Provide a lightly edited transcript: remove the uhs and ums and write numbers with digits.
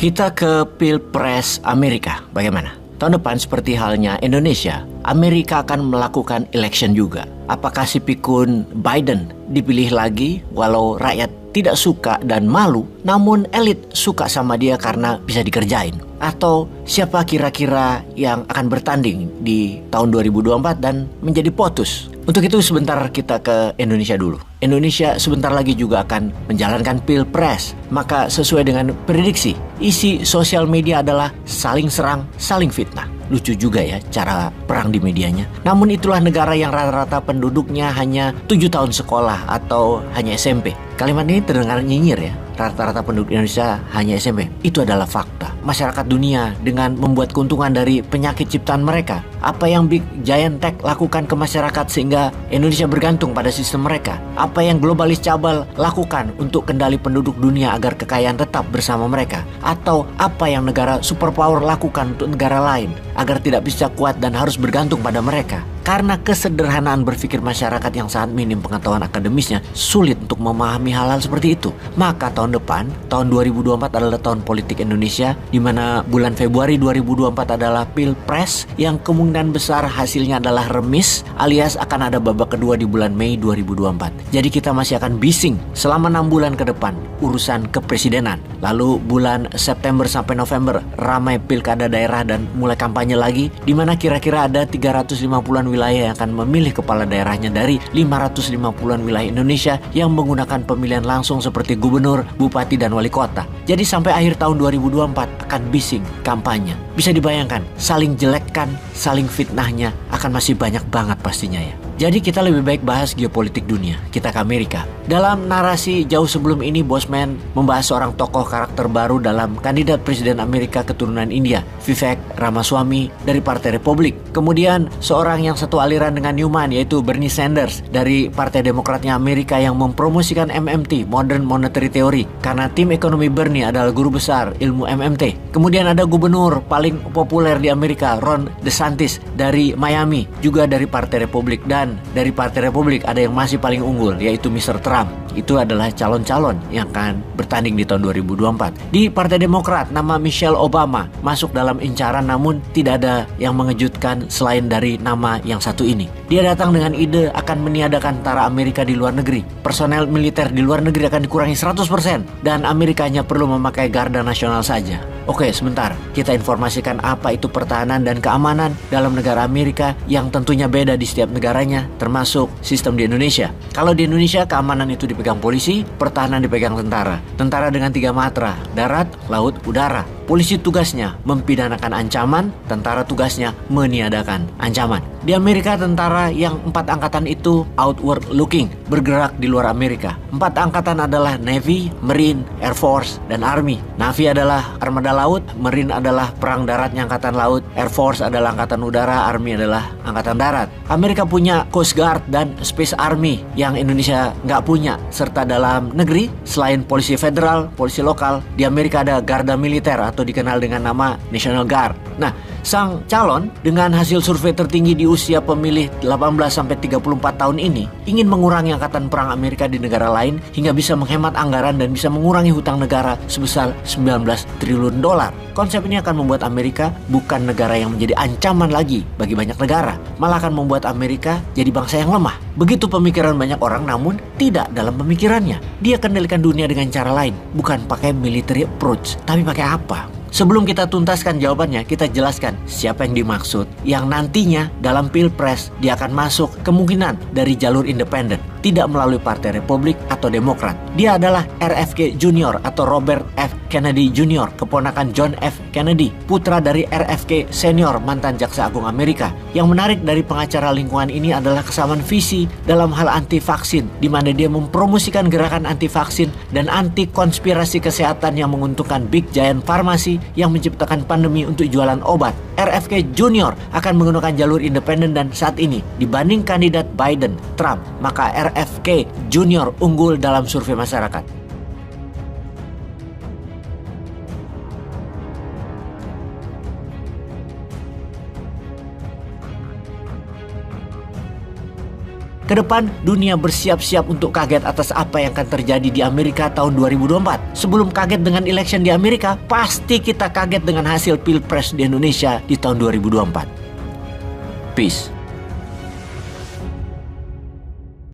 Kita ke Pilpres Amerika, bagaimana? Tahun depan seperti halnya Indonesia, Amerika akan melakukan election juga. Apakah si pikun Biden dipilih lagi walau rakyat tidak suka dan malu, namun elit suka sama dia karena bisa dikerjain? Atau siapa kira-kira yang akan bertanding di tahun 2024 dan menjadi POTUS? Untuk itu sebentar kita ke Indonesia dulu. Indonesia sebentar lagi juga akan menjalankan Pilpres. Maka sesuai dengan prediksi, isi sosial media adalah saling serang, saling fitnah. Lucu juga ya cara perang di medianya. Namun itulah negara yang rata-rata penduduknya hanya 7 tahun sekolah atau hanya SMP. Kalimat ini terdengar nyinyir ya. Rata-rata penduduk Indonesia hanya SMP. Itu adalah fakta. Masyarakat dunia dengan membuat keuntungan dari penyakit ciptaan mereka. Apa yang Big Giant Tech lakukan ke masyarakat sehingga Indonesia bergantung pada sistem mereka? Apa yang globalis cabal lakukan untuk kendali penduduk dunia agar kekayaan tetap bersama mereka? Atau apa yang negara superpower lakukan untuk negara lain agar tidak bisa kuat dan harus bergantung pada mereka? Karena kesederhanaan berpikir masyarakat yang sangat minim pengetahuan akademisnya, sulit untuk memahami hal-hal seperti itu. Maka tahun depan, tahun 2024 adalah tahun politik Indonesia, di mana bulan Februari 2024 adalah Pilpres yang kemungkinan besar hasilnya adalah remis, alias akan ada babak kedua di bulan Mei 2024. Jadi kita masih akan bising selama 6 bulan ke depan urusan kepresidenan. Lalu bulan September sampai November ramai pilkada daerah dan mulai kampanye lagi, di mana kira-kira ada 350-an wilayah yang akan memilih kepala daerahnya dari 550-an wilayah Indonesia yang menggunakan pemilihan langsung seperti gubernur, bupati, dan wali kota. Jadi sampai akhir tahun 2024 akan bising kampanye. Bisa dibayangkan, saling jelekkan, saling fitnahnya akan masih banyak banget pastinya ya. Jadi kita lebih baik bahas geopolitik dunia. Kita ke Amerika. Dalam narasi jauh sebelum ini, Bosman membahas seorang tokoh karakter baru dalam kandidat presiden Amerika keturunan India, Vivek Ramaswamy dari Partai Republik. Kemudian seorang yang satu aliran dengan Newman, yaitu Bernie Sanders dari Partai Demokratnya Amerika yang mempromosikan MMT, Modern Monetary Theory, karena tim ekonomi Bernie adalah guru besar ilmu MMT. Kemudian ada gubernur paling populer di Amerika, Ron DeSantis dari Miami, juga dari Partai Republik. Dan dari Partai Republik ada yang masih paling unggul, yaitu Mr. Trump. Itu adalah calon-calon yang akan bertanding di tahun 2024. Di Partai Demokrat, nama Michelle Obama masuk dalam incaran, namun tidak ada yang mengejutkan selain dari nama yang satu ini. Dia datang dengan ide akan meniadakan tentara Amerika di luar negeri. Personel militer di luar negeri akan dikurangi 100% dan Amerika hanya perlu memakai garda nasional saja. Oke, sebentar. Kita informasikan apa itu pertahanan dan keamanan dalam negara Amerika yang tentunya beda di setiap negaranya, termasuk sistem di Indonesia. Kalau di Indonesia, keamanan itu dipegang polisi, pertahanan dipegang tentara. Tentara dengan 3 matra, darat, laut, udara. Polisi tugasnya mempidanakan ancaman, tentara tugasnya meniadakan ancaman. Di Amerika, tentara yang 4 angkatan itu outward looking, bergerak di luar Amerika. 4 angkatan adalah Navy, Marine, Air Force, dan Army. Navy adalah armada laut, Marine adalah perang daratnya angkatan laut, Air Force adalah angkatan udara, Army adalah angkatan darat. Amerika punya Coast Guard dan Space Army yang Indonesia nggak punya. Serta dalam negeri, selain polisi federal, polisi lokal, di Amerika ada Garda Militer atau dikenal dengan nama National Guard. Nah, sang calon dengan hasil survei tertinggi di usia pemilih 18-34 tahun ini ingin mengurangi angkatan perang Amerika di negara lain hingga bisa menghemat anggaran dan bisa mengurangi hutang negara sebesar 19 triliun dolar. Konsep ini akan membuat Amerika bukan negara yang menjadi ancaman lagi bagi banyak negara, malah akan membuat Amerika jadi bangsa yang lemah. Begitu pemikiran banyak orang, namun tidak dalam pemikirannya. Dia kendalikan dunia dengan cara lain, bukan pakai military approach, tapi pakai apa? Sebelum kita tuntaskan jawabannya, kita jelaskan siapa yang dimaksud. Yang nantinya dalam Pilpres dia akan masuk kemungkinan dari jalur independen, tidak melalui Partai Republik atau Demokrat. Dia adalah RFK Junior atau Robert F. Kennedy Junior, keponakan John F. Kennedy, putra dari RFK Senior, mantan Jaksa Agung Amerika. Yang menarik dari pengacara lingkungan ini adalah kesamaan visi dalam hal anti vaksin, di mana dia mempromosikan gerakan anti vaksin dan anti konspirasi kesehatan yang menguntungkan Big Giant Farmasi yang menciptakan pandemi untuk jualan obat. RFK Junior akan menggunakan jalur independen dan saat ini dibanding kandidat Biden, Trump, maka RFK Junior unggul dalam survei masyarakat. Kedepan, dunia bersiap-siap untuk kaget atas apa yang akan terjadi di Amerika tahun 2024. Sebelum kaget dengan election di Amerika, pasti kita kaget dengan hasil Pilpres di Indonesia di tahun 2024. Peace.